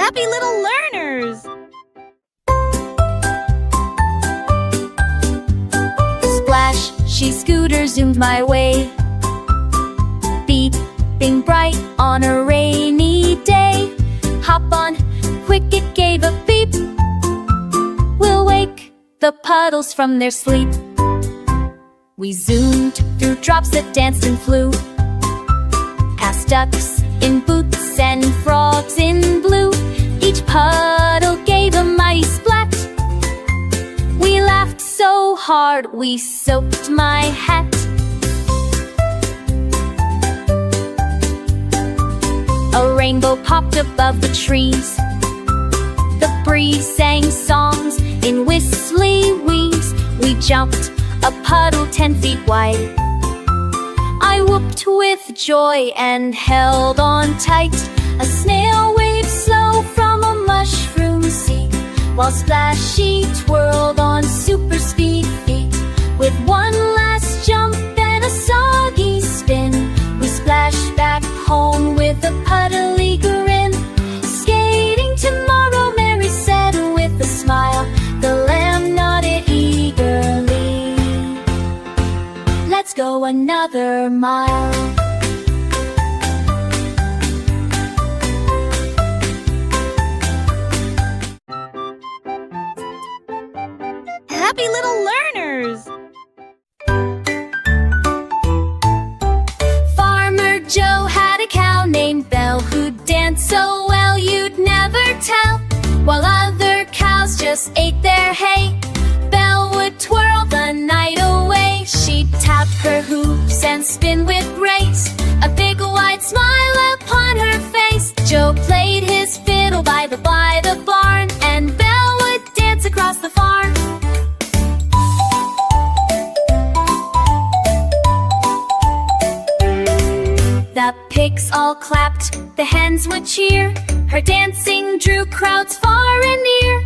Happy little learners! Splashy Scooter zoomed my way, beeping bright on a rainy day. Hop on, quick, it gave a beep. We'll wake the puddles from their sleep. We zoomed through drops that danced and flew, past ducks in boots and frogs in blue. Each puddle gave a mighty splat. We laughed so hard we soaked my hat. A rainbow popped above the trees. The breeze sang songs in whistly wings. We jumped a puddle 10 feet wide. I whooped with joy and held on tight. A snail waved slow from a mushroom seed, while Splashy twirled on super speed feet. With one last jump and a soggy spin, we splashed back home with a puddly grin. Skating tomorrow, Mary said with a smile. The lamb nodded eagerly. Let's go another mile. Happy little learners! Farmer Joe had a cow named Belle who danced so well you'd never tell. While other cows just ate their hay, Belle would twirl the night away. She'd tap her hooves and spin with grace, a big wide smile upon her face. Joe played his fiddle by the barn, and Belle would dance across the farm. The pigs all clapped, the hens would cheer. Her dancing drew crowds far and near.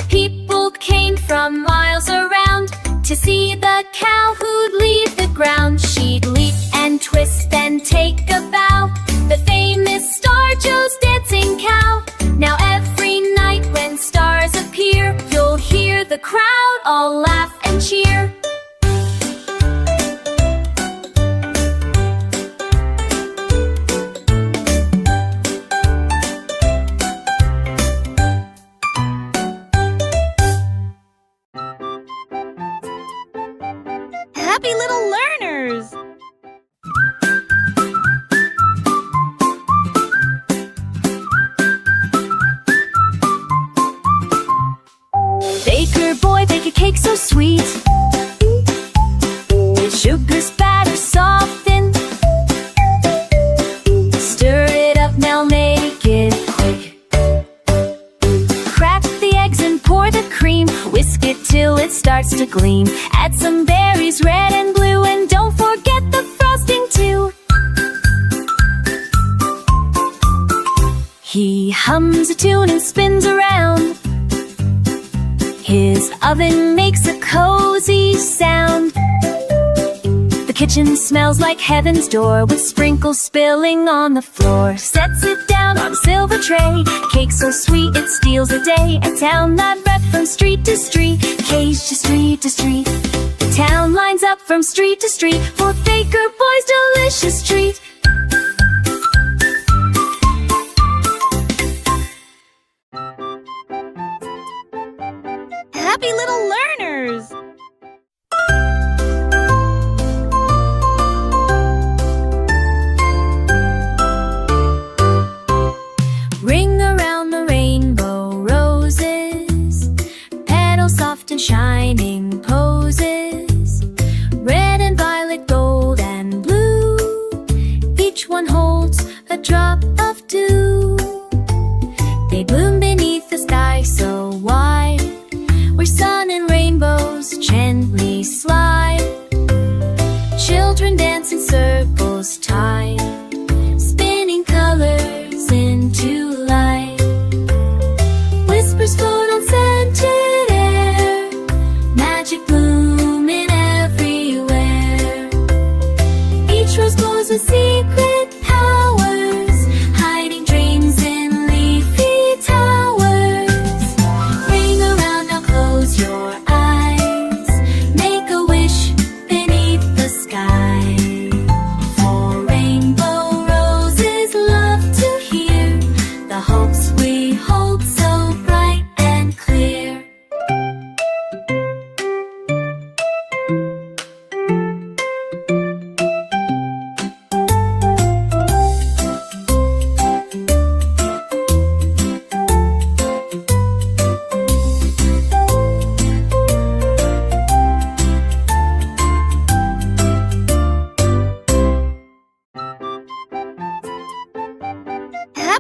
People came from miles around to see the cow who'd leave the ground. She'd leap and twist and take a bow, the famous star Joe's dancing cow. Now every night when stars appear, you'll hear the crowd all laugh and cheer. Happy little learners! Baker boy, bake a cake so sweet, with sugar spatter softened. Stir it up now, make it quick. Crack the eggs and pour the cream. Whisk it till it starts to gleam. Add some berries, red and blue, and don't forget the frosting too. He hums a tune and spins around. His oven makes a cozy sound. The kitchen smells like heaven's door, with sprinkles spilling on the floor. Sets it down on a silver tray, cake so sweet it steals a day. A town that read from street to street, cage to street to street. The town lines up from street to street for Baker Boy's delicious treat. Happy little learners! Ring around the rainbow roses, petals soft and shining poses. Red and violet, gold and blue, each one holds a drop of dew. They bloom beneath the sky so wide, where sun and rainbows gently slide. Children dance in circles tied, spinning colors into light. Whispers float on scented air, magic blooming everywhere. Each rose glows with secret powers,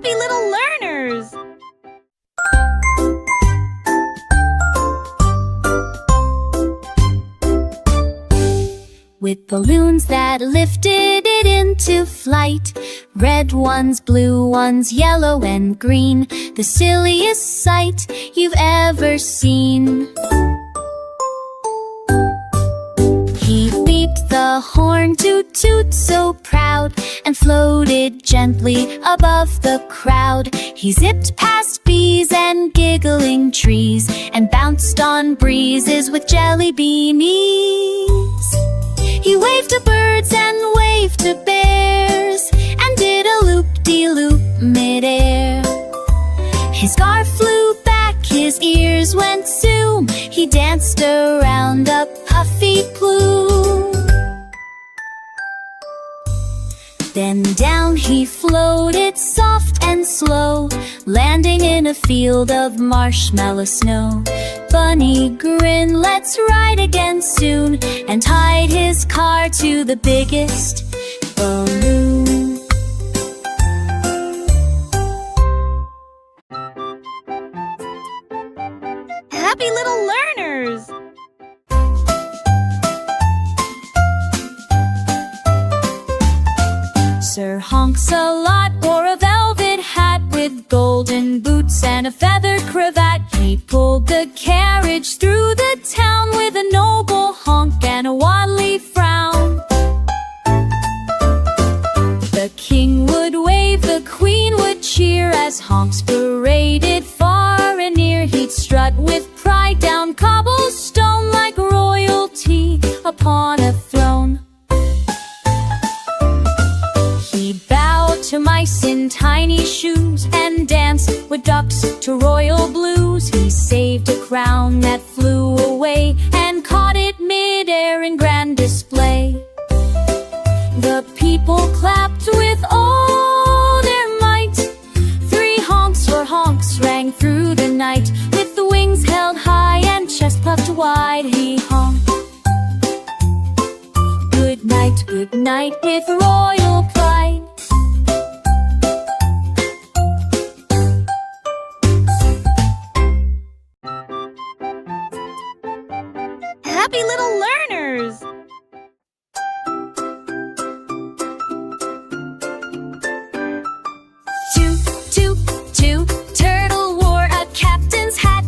Happy little learners! With balloons that lifted it into flight, red ones, blue ones, yellow and green, the silliest sight you've ever seen. He beeped the horn, toot toot, so proud, and floated gently above the crowd. He zipped past bees and giggling trees, and bounced on breezes with jelly beanies. He waved to birds and waved to bears, and did a loop-de-loop midair. His scarf flew back, his ears went zoom, he danced around a puffy plume. Then down he floated, soft and slow, landing in a field of marshmallow snow. Bunny grinned, let's ride again soon, and tied his car to the biggest balloon. Happy little learners! Sir Honks-a-Lot wore a velvet hat with golden boots and a feather cravat. He pulled the carriage through the town with a noble honk and a waddly frown. The king would wave, the queen would cheer, as honks paraded far and near. He'd strut with pride down cobblestone like royalty upon a throne. He'd bow to mice in tiny shoes and dance with ducks to royal blues. He saved a crown that flew away and caught it mid-air in grand display. The people clapped with all their might. 3 honks for honks rang through the night. With the wings held high and chest puffed wide, he honked. Good night, with royal pride. Happy little learners! Turtle wore a captain's hat.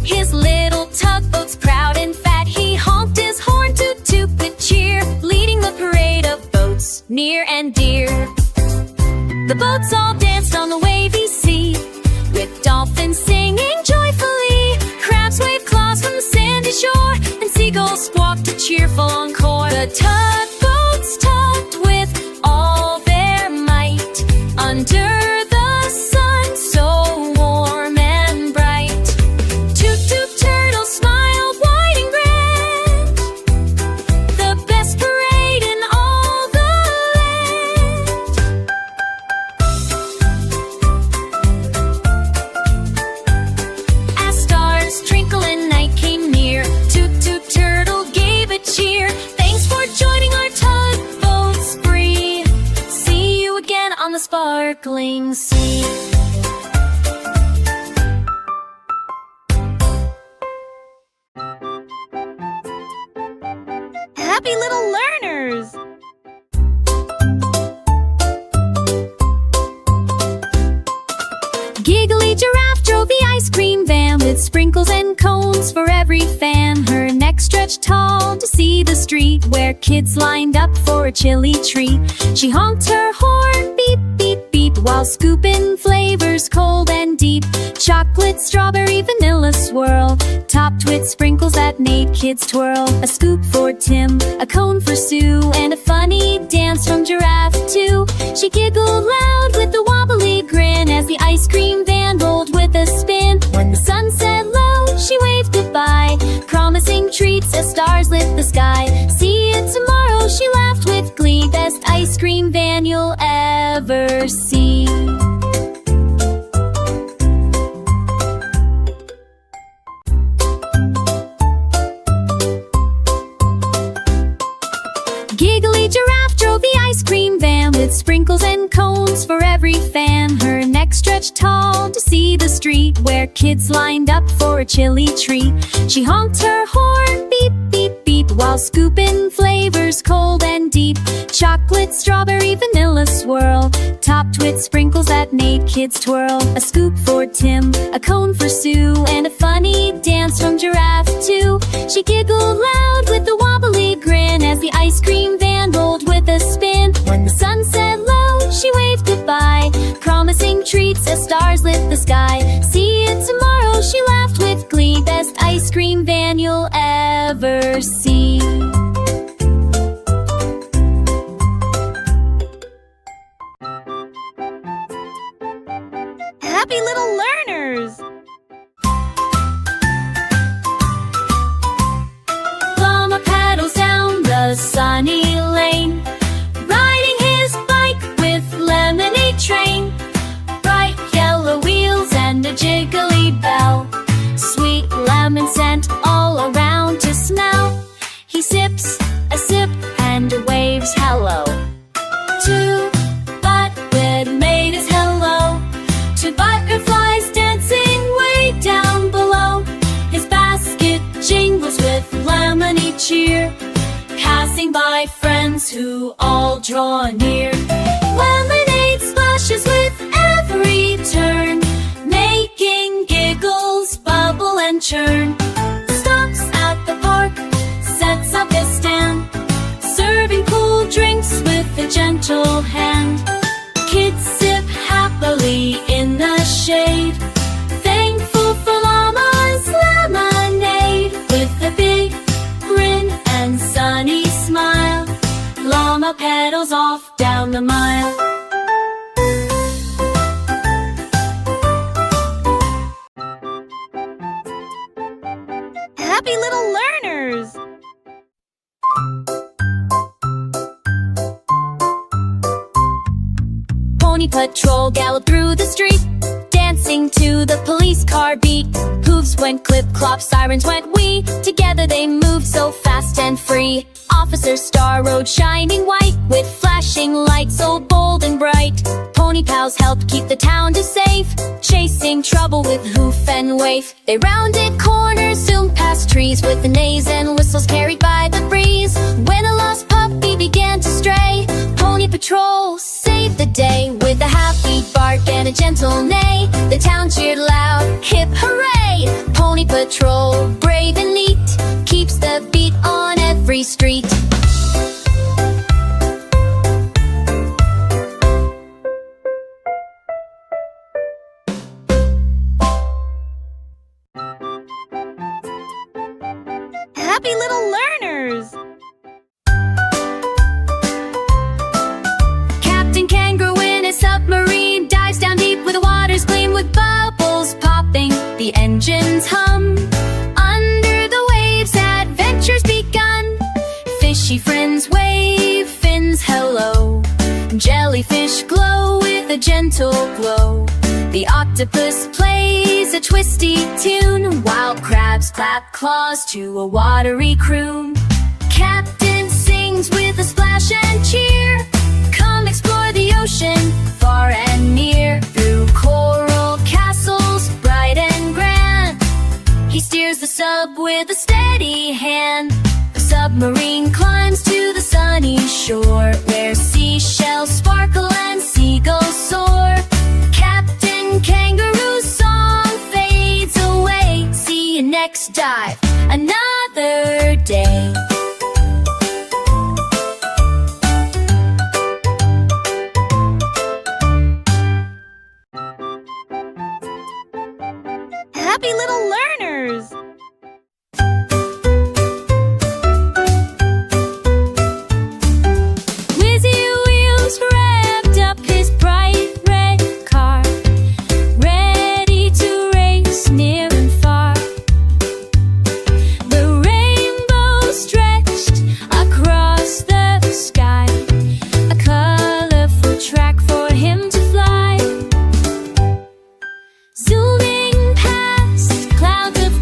His little tugboat's proud and fat. He honked his horn, toot toot with cheer, leading the parade of boats near and dear. The boats all danced on the wavy sea, with dolphins singing joyfully. Crabs waved claws from the sandy shore, and seagulls squawked a cheerful encore. The tugboats tugged with all their might under the sun so warm and bright. Toot toot turtle smiled wide and grand, the best parade in all the land. As stars twinkle and night came near, toot toot turtle gave a cheer. Thanks for joining our tugboat spree. See you again on the sparkling sea. Happy little learners! Giggly Giraffe drove the ice cream van with sprinkles and cones for every fan. Her neck stretched tall to see the street where kids lined up for a chilly treat. She honked her horn, beep, beep, beep, while scooping flavors cold and deep. Chocolate, strawberry, vanilla swirl, topped with sprinkles that made kids twirl. A scoop for Tim, a cone for Sue, and a funny dance from Giraffe too. She giggled loud with a wobbly grin as the ice cream van rolled with a spin. When the sun set low, she waved goodbye, promising treats as stars lit the sky. See you tomorrow, she laughed with glee. Best ice cream van you'll ever see. Giggly Giraffe drove the ice cream van with sprinkles and cones for every fan. Her neck neck stretched tall to see the street where kids lined up for a chili treat. She honked her horn, beep, beep, beep, while scooping flavors cold and deep. Chocolate, strawberry, vanilla swirl, topped with sprinkles that made kids twirl. A scoop for Tim, a cone for Sue, and a funny dance from Giraffe too. She giggled loud with a wobbly grin as the ice cream van rolled with a spin. When the sun set low, she waved goodbye, promising treats as stars lit the sky. See you tomorrow, she laughed with glee. Best ice cream van you'll ever see. Happy little learners! Llama paddles down the sunny lane, riding his bike with lemonade train. Bright yellow wheels and a jiggly bell, sweet lemon scent all around to smell. He sips a sip and waves hello to Butthead made his hello to butterflies dancing way down below. His basket jingles with lemony cheer, passing by friends who all draw near. Lemonade splashes with every turn, making giggles bubble and churn. Stops at the park, sets up his stand, serving cool drinks with a gentle hand. Kids sip happily in the shade, thankful for Llama's lemonade. With a big grin and sunny smile, Llama pedals off down the mile. Happy little learners! Pony Patrol galloped through the street, dancing to the police car beat. Hooves went clip-clop, sirens went wee. Together they moved so fast and free. Officer Star rode shining white, with flashing lights so bold and bright. Pony pals helped keep the town safe, chasing trouble with hoof and wave. They rounded corners, zoomed past trees, with the neighs and whistles carried by the breeze. When a lost puppy began to stray, Pony Patrol saved the day. With a happy bark and a gentle neigh, the town cheered loud, hip hooray! Pony Patrol, brave and neat, keeps the beat on every street. Happy little learners! Captain Kangaroo in his submarine dives down deep where the waters gleam with bubbles popping, the engines hum. Under the waves, adventures begun. Fishy friends wave, fins hello. Jellyfish glow with a gentle glow. The octopus plays a twisty tune, while crabs clap claws to a watery croon. Captain sings with a splash and cheer. Come explore the ocean, far and near. Through coral castles, bright and grand, he steers the sub with a steady hand. The submarine climbs to the sunny shore, where seashells sparkle and seagulls soar. Captain Kangaroo's song fades away. See you next dive, another day. Happy little learners! Whizzy wheels revved up his bright red car, ready to race near and far. The rainbow stretched across the sky, a colorful track for him to fly. Zooming past clouds of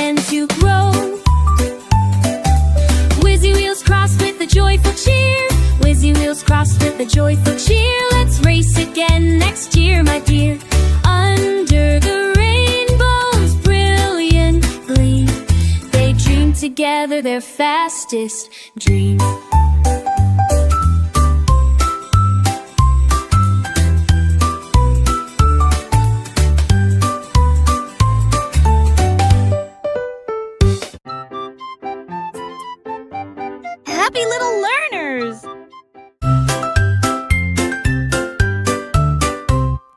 begin to grow. Whizzy wheels crossed with a joyful cheer. Whizzy wheels crossed with a joyful cheer. Let's race again next year, my dear. Under the rainbow's brilliant gleam, they dream together their fastest dream. Happy little learners!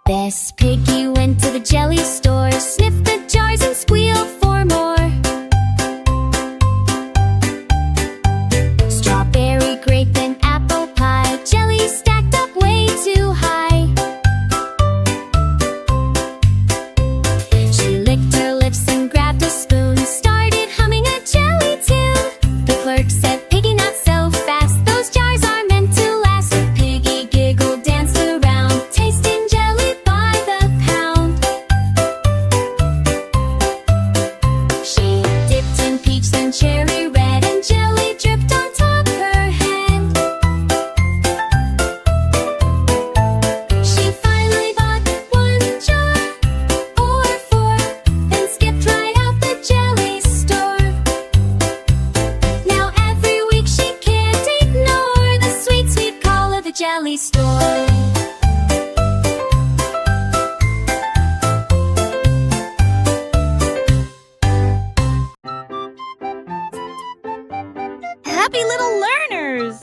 Bess Piggy went to the jelly store, sniffed the jars and squealed for more. Strawberry, grape, and apple pie, jelly stacked up way too high. She licked her lips and grabbed a spoon, started humming a jelly tune. The clerk said, "Piggy, not so fast, those jars are meant to last." Piggy giggled, danced around, tasting jelly by the pound. She dipped in peach and cherry red, and jelly dripped on top her head. She finally bought one jar or four, then skipped right out the jelly store. Now every week she can't ignore the sweet, sweet call of the jelly store. Happy little learners!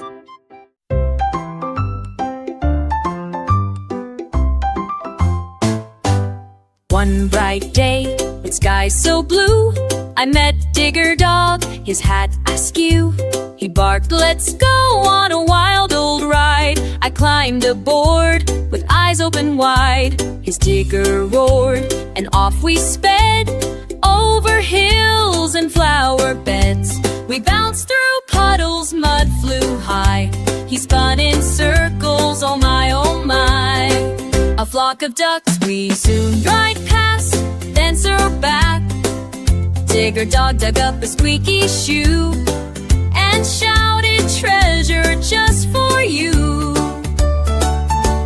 One bright day, with skies so blue, I met Digger Dog, his hat askew. He barked, "Let's go on a wild old ride." I climbed aboard, with eyes open wide. His digger roared, and off we sped, over hills and flower beds. We bounced through puddles, mud flew high. He spun in circles, oh my, oh my. A flock of ducks we soon ride past, then circled back. Digger Dog dug up a squeaky shoe and shouted, "Treasure just for you."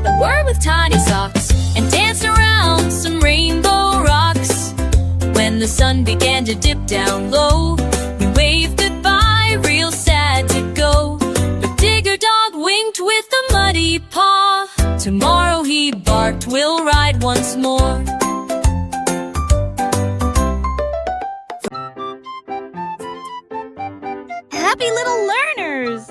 The word with tiny socks and danced around some rainbow rocks. When the sun began to dip down low, we waved goodbye, real sad to go. But Digger Dog winked with a muddy paw. Tomorrow, he barked, we'll ride once more. Happy little learners!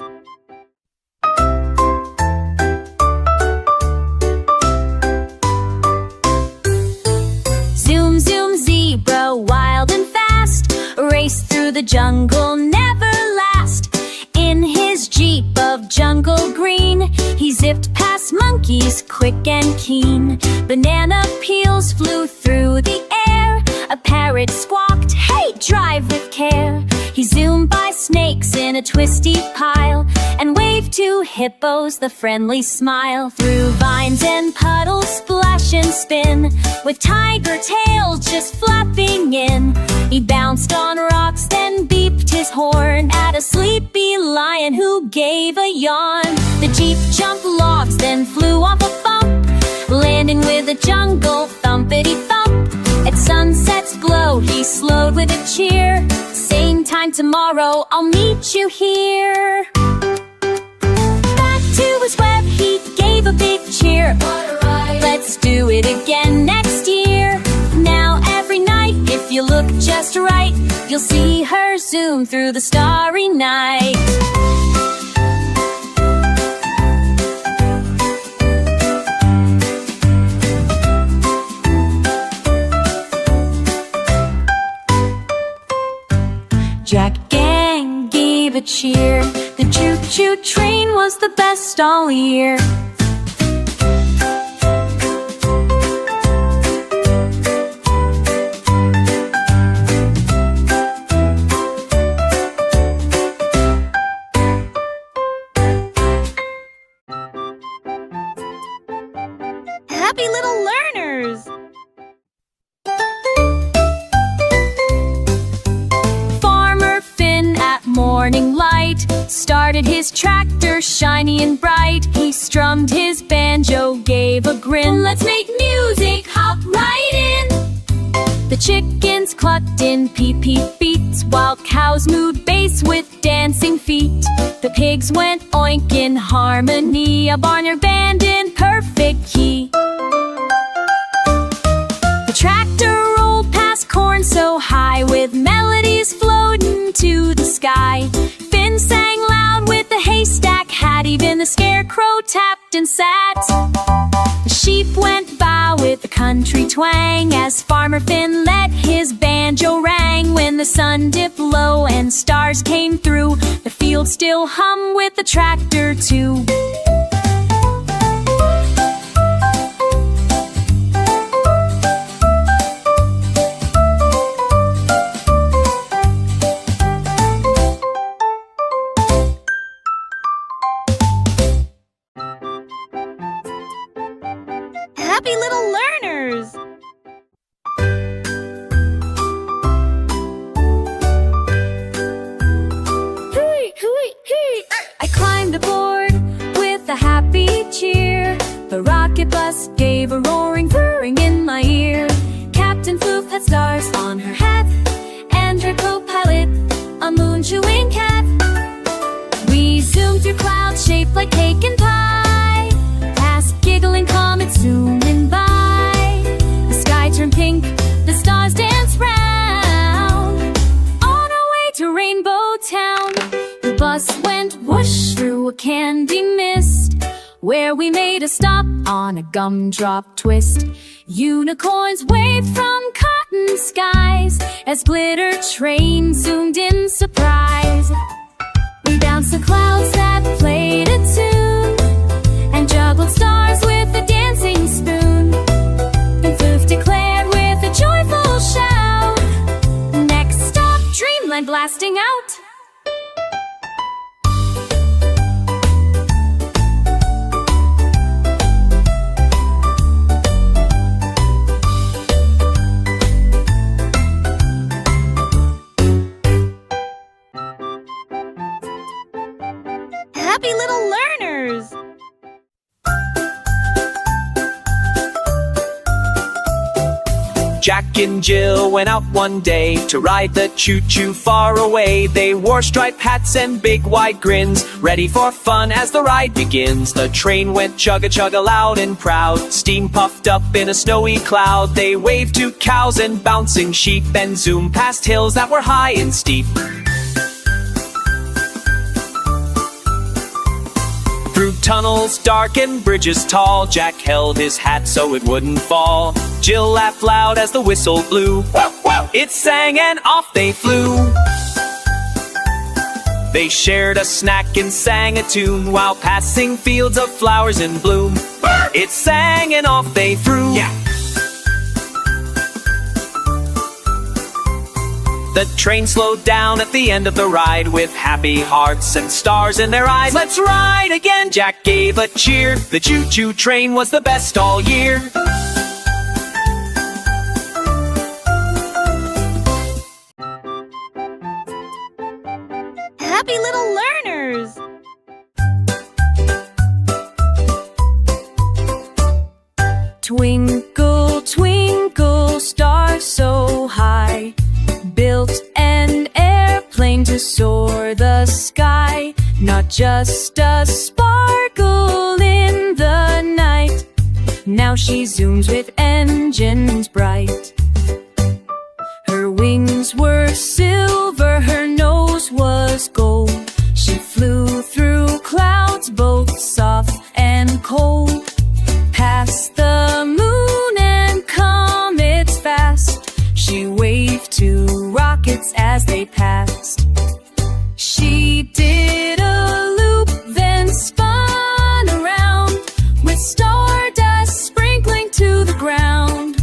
Zoom, zoom, zebra, wild and fast, raced through the jungle, never last. In his jeep of jungle green, he zipped past monkeys, quick and keen. Banana peels flew through the air, a parrot squawked, "Hey, drive with care." He zoomed by snakes in a twisty pile, and waved to hippos, the friendly smile. Through vines and puddles, splash and spin, with tiger tails just flapping in. He bounced on rocks, then beeped his horn at a sleepy lion who gave a yawn. The jeep jumped logs, then flew off a bump, landing with a jungle thumpity-thump. At sunset's glow, he slowed with a cheer. Same time tomorrow, I'll meet you here. Back to his web, he gave a big cheer. What a ride. Let's do it again next year. Now every night, if you look just right, you'll see her zoom through the starry night. Jack Gang gave a cheer. The choo-choo train was the best all year. Happy little learners! started his tractor, shiny and bright. He strummed his banjo, gave a grin. Let's make music, hop right in. The chickens clucked in peep-peep beats, while cows moved bass with dancing feet. The pigs went oink in harmony, a barnyard band in perfect key. The tractor rolled past corn so high, with melodies floating to the sky. Finn sang loud with the haystack hat, even the scarecrow tapped and sat. The sheep went by with a country twang, as Farmer Finn let his banjo rang. When the sun dipped low and stars came through, the field still hummed with the tractor too. Happy little learners! I climbed aboard with a happy cheer. The rocket bus gave a roaring whirring in my ear. Captain Floof had stars on her hat, and her co-pilot a moon-chewing cat. We zoomed through clouds shaped like cake and pie, past giggling comets zooming by. The sky turned pink, the stars danced round, on our way to Rainbow Town. The bus went whoosh through a candy mist, where we made a stop on a gumdrop twist. Unicorns waved from cotton skies, as glitter trains zoomed in surprise. We bounced the clouds that played a tune, and juggled stars with a dancing spoon. And Floof declared with a joyful shout, next stop, Dreamland blasting out. Happy little learners! Jack and Jill went out one day to ride the choo-choo far away. They wore striped hats and big wide grins, ready for fun as the ride begins. The train went chugga-chugga loud and proud, steam puffed up in a snowy cloud. They waved to cows and bouncing sheep, and zoomed past hills that were high and steep. Through tunnels dark and bridges tall, Jack held his hat so it wouldn't fall. Jill laughed loud as the whistle blew. It sang and off they flew. They shared a snack and sang a tune, while passing fields of flowers in bloom. It sang and off they flew. The train slowed down at the end of the ride, with happy hearts and stars in their eyes. Let's ride again, Jack gave a cheer. The choo-choo train was the best all year. Happy little learners! Twinkle, twinkle, star so high, built an airplane to soar the sky. Not just a sparkle in the night, now she zooms with engines bright. Her wings were silver, her nose was gold. She flew through clouds both soft and cold, past the moon and comets fast. She waved to rockets as they passed. She did a loop, then spun around, with stardust sprinkling to the ground.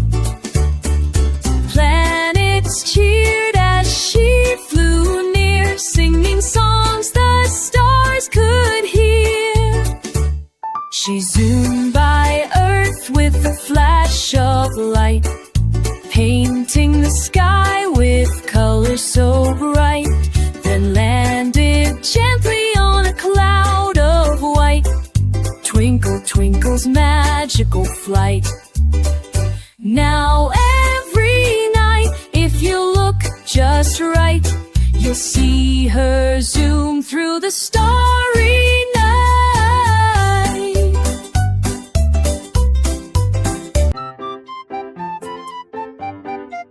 Planets cheered as she flew near, singing songs the stars could hear. She zoomed by Earth with a flash of light, painting the sky with colors so bright, then landed gently on a cloud. light. Now every night, if you look just right, you'll see her zoom through the starry night.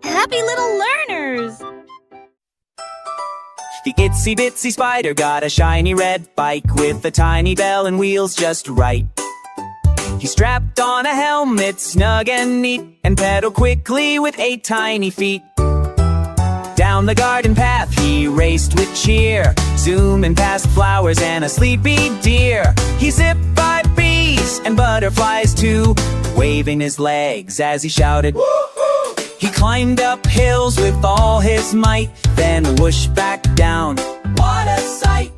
Happy little learners! The itsy bitsy spider got a shiny red bike with a tiny bell and wheels just right. He strapped on a helmet snug and neat and pedaled quickly with 8 tiny feet. Down the garden path he raced with cheer, zooming past flowers and a sleepy deer. He zipped by bees and butterflies too, waving his legs as he shouted, "Woo-hoo!" He climbed up hills with all his might, then whooshed back down. What a sight!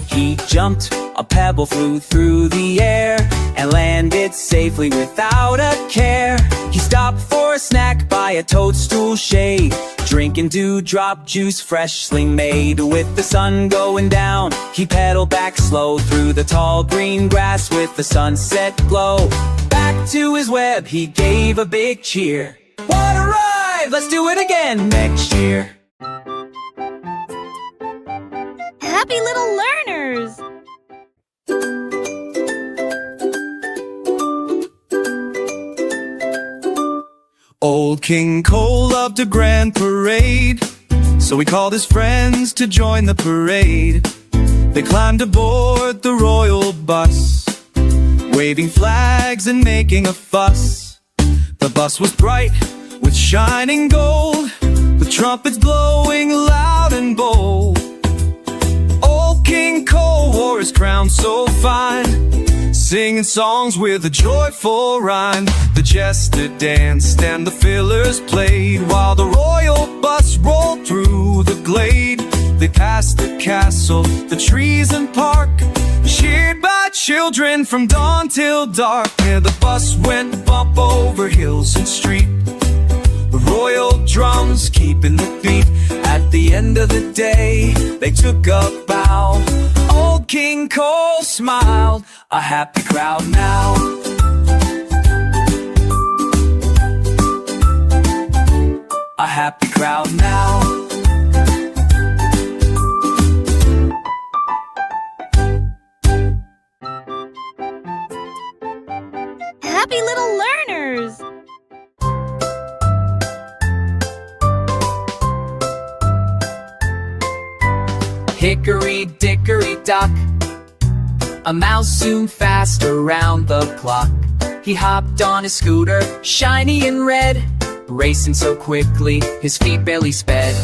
He jumped, a pebble flew through the air and landed safely without a care. He stopped for a snack by a toadstool shade, drinking dewdrop juice freshly made. With the sun going down, he pedaled back slow through the tall green grass with the sunset glow. Back to his web he gave a big cheer. What a ride! Let's do it again next year. Happy little learners! Old King Cole loved a grand parade, so he called his friends to join the parade. They climbed aboard the royal bus, waving flags and making a fuss. The bus was bright with shining gold, the trumpets blowing loud and bold. Old King Cole wore his crown so fine, singing songs with a joyful rhyme. The jester danced and the fiddlers played, while the royal bus rolled through the glade. They passed the castle, the trees and park, cheered by children from dawn till dark. Yeah, the bus went bump over hills and street, the royal drums keeping the beat. At the end of the day, they took a bow. Old King Cole smiled, a happy crowd now. A happy crowd now. Happy little learners! Hickory dickory dock, a mouse zoomed fast around the clock. He hopped on his scooter, shiny and red, racing so quickly his feet barely sped.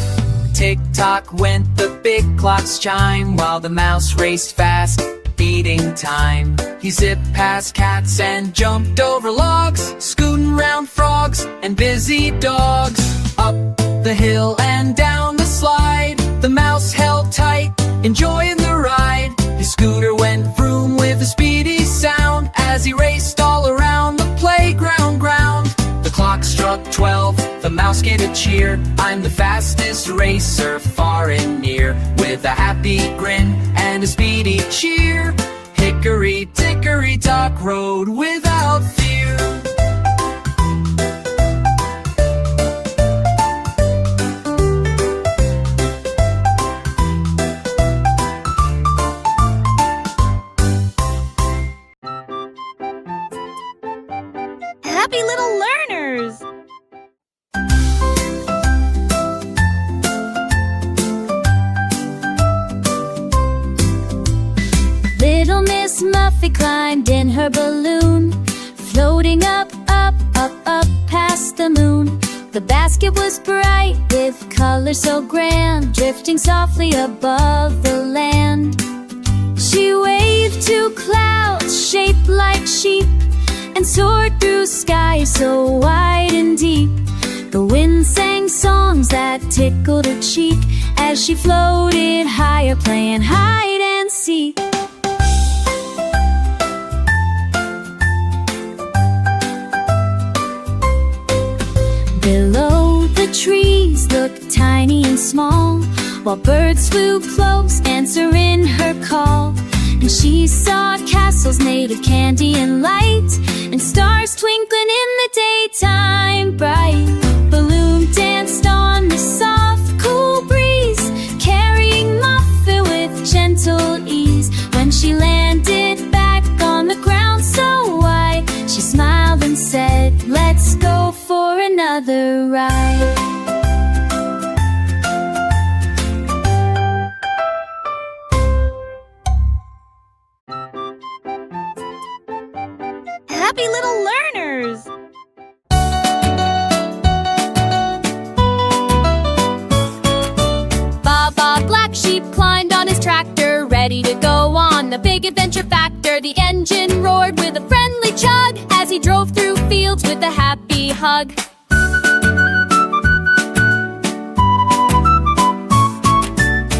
Tick-tock went the big clock's chime, while the mouse raced fast, beating time. He zipped past cats and jumped over logs, scooting round frogs and busy dogs. Up the hill and down the slide, the mouse held tight, enjoying the ride. His scooter went vroom with a speedy sound as he raced all around the playground ground. The clock struck 12, the mouse gave a cheer. I'm the fastest racer far and near, with a happy grin and a speedy cheer. Hickory dickory dock rode without fear. Happy little learners! Little Miss Muffet climbed in her balloon, floating up, up, up, up past the moon. The basket was bright with colors so grand, drifting softly above the land. She waved to clouds shaped like sheep and soared through skies so wide and deep. The wind sang songs that tickled her cheek as she floated higher, playing hide and seek. Below the trees looked tiny and small, while birds flew close, answering her call. And she saw castles made of candy and light, and stars twinkling in the daytime bright. Balloon danced on the soft, cool breeze, carrying Muffet with gentle ease. When she landed back on the ground so wide, she smiled and said, "Let's go for another ride." Happy little learners! Baba Black Sheep climbed on his tractor, ready to go on the big adventure factor. The engine roared with a friendly chug as he drove through fields with a happy hug.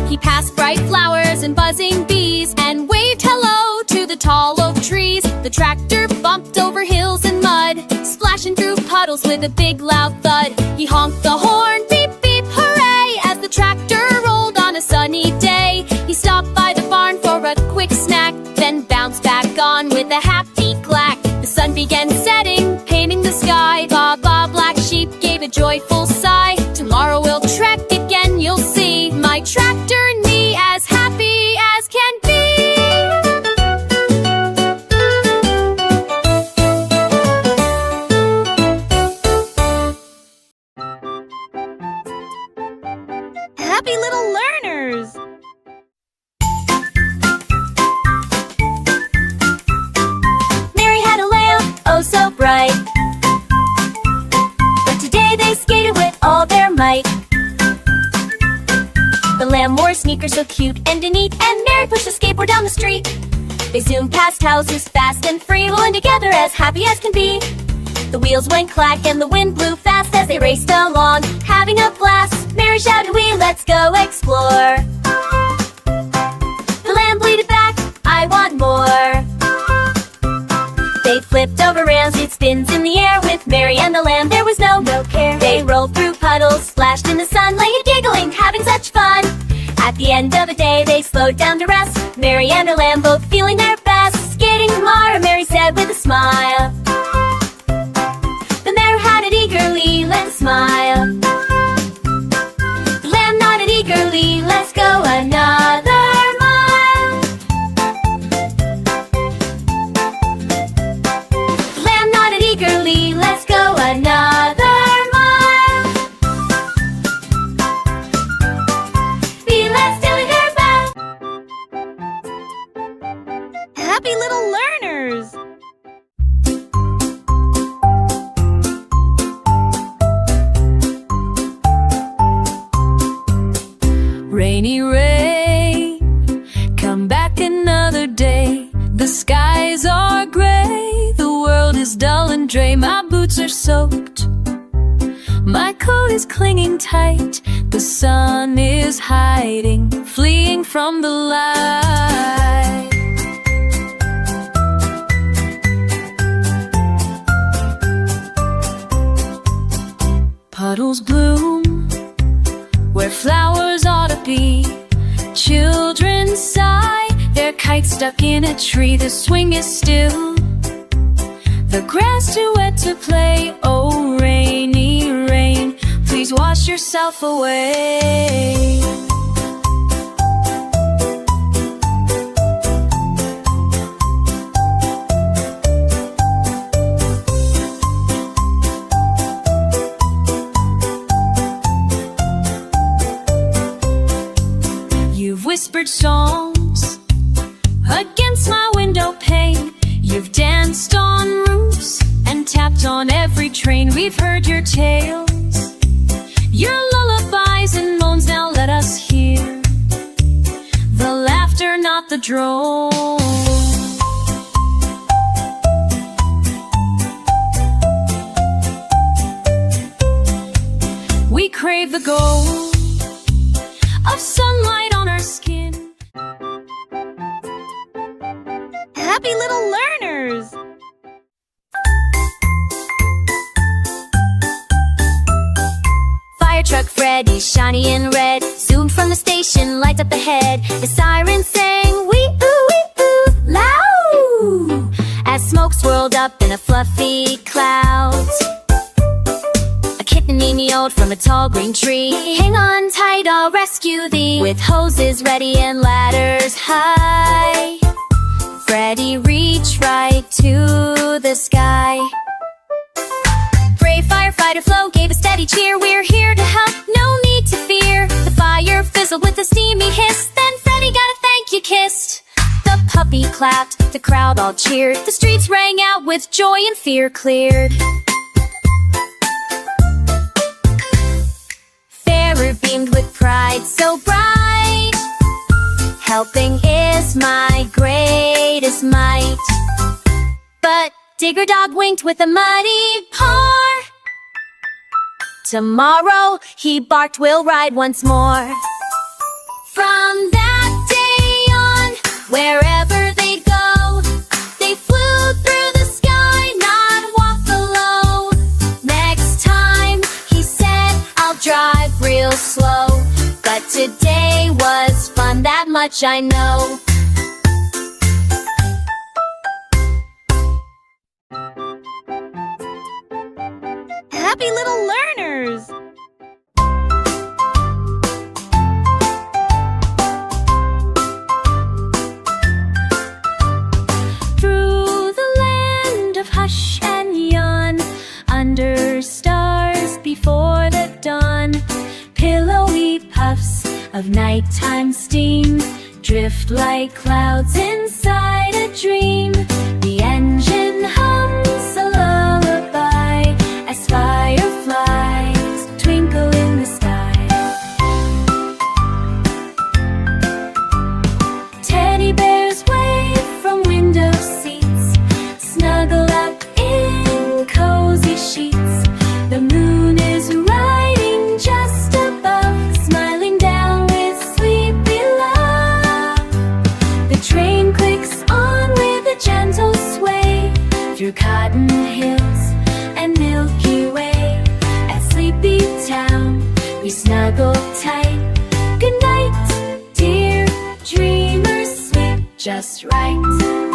He passed bright flowers and buzzing bees, and waved hello to the tall oak trees. The tractor bumped over hills and mud, splashing through puddles with a big loud thud. He honked the horn, beep beep hooray, as the tractor rolled on a sunny day. He stopped by the barn for a quick snack, then bounced back on with a happy clack. The sun began setting, painting the sky. Baba Black Sheep gave a joyful sigh. Tomorrow we'll trek again, you'll see. My tractor and me as happy as can be. Happy little learners! Mary had a lamp, oh so bright, but today they skated with all their might. The lamb wore sneakers so cute and neat, and Mary pushed a skateboard down the street. They zoomed past houses fast and free, rolling together as happy as can be. The wheels went clack and the wind blew fast as they raced along, having a blast. Mary shouted, "We let's go explore." The lamb bleated back, "I want more." They flipped over rails, it spins in the air. With Mary and the lamb there was no care. They rolled through puddles, splashed in the sun, laying giggling, having such fun. At the end of the day they slowed down to rest, Mary and her lamb both feeling their best. Skating tomorrow, Mary said with a smile. The mare had it eagerly, let's smile. The lamb nodded eagerly, let's go another mile. The lamb nodded eagerly, let's go another mile. Be let's doing her best. Happy little learners! Rainy rain, come back another day. The skies are gray, the world is dull and gray. My boots are soaked, my coat is clinging tight. The sun is hiding, fleeing from the light. Puddles bloom where flowers ought to be. Children sigh, their kite stuck in a tree. The swing is still, the grass too wet to play. Oh, rainy rain, please wash yourself away. You've whispered songs against my window pane. You've danced on roofs and tapped on every train. We've heard your tales, your lullabies and moans. Now let us hear the laughter, not the drone. We crave the gold of sunlight on our skin. Happy little learners! Fire truck Freddy, shiny and red, zoomed from the station lights up ahead. The siren sang wee ooh loud as smoke swirled up in a fluffy cloud. A kitten meowed from a tall green tree. Hang on tight, I'll rescue thee. With hoses ready and ladders high, Freddie reached right to the sky. Brave firefighter Flo gave a steady cheer. We're here to help, no need to fear. The fire fizzled with a steamy hiss. Then Freddie got a thank you kissed. The puppy clapped, the crowd all cheered. The streets rang out with joy and fear cleared. Fairer beamed with pride so bright. Helping is my greatest might. But Digger Dog winked with a muddy paw. Tomorrow, he barked, we'll ride once more. From that day on, wherever they'd go, they flew through the sky, not walk below. Next time, he said, I'll drive real slow. But today was fun, that much I know. Happy little learners! Through the land of hush and yawn, under stars before the dawn, pillowy puffs of nighttime steam drift like clouds inside a dream. The engine hums a lullaby as fireflies twinkle in the sky. Teddy bears wave from window seats, snuggle up in cozy sheets. The moon is riding just above, smiling down with sleepy love. The train clicks on with a gentle sway through cotton hills and Milky Way. At Sleepy Town, we snuggle tight. Good night, dear dreamers, sleep just right.